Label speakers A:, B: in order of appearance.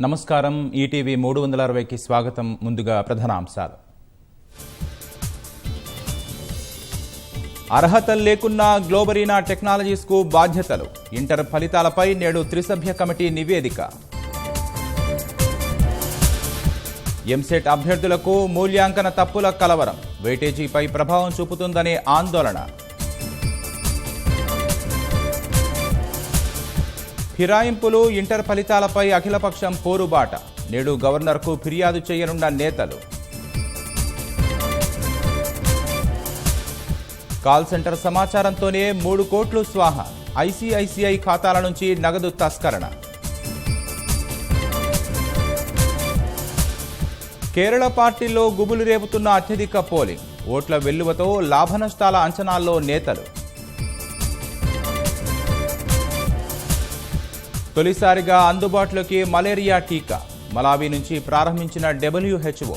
A: నమస్కారం. ఈటీవీ 360కి స్వాగతం. ముందుగా ప్రధానాంశాలు. అర్హతలు లేకున్నా గ్లోబరీనా టెక్నాలజీస్కు బాధ్యతలు. ఇంటర్ ఫలితాలపై నేడు త్రిసభ్య కమిటీ నివేదిక. ఎంసెట్ అభ్యర్థులకు మూల్యాంకన తప్పుల కలవరం. వెయిటేజీపై ప్రభావం చూపుతుందనే ఆందోళన. ఫిరాయింపులు, ఇంటర్ ఫలితాలపై అఖిలపక్షం పోరుబాట. నేడు గవర్నర్కు ఫిర్యాదు చేయనున్న నేతలు. కాల్ సెంటర్ సమాచారంతోనే 3 కోట్లు స్వాహా. ఐసీఐసీఐ ఖాతాల నుంచి నగదు తస్కరణ. కేరళ పార్టీలో గుబులు రేపుతున్న అత్యధిక పోలింగ్. ఓట్ల వెల్లువతో లాభనష్టాల అంచనాల్లో నేతలు. తొలిసారిగా అందుబాటులోకి మలేరియా టీకా. మలావి నుంచి ప్రారంభించిన WHO.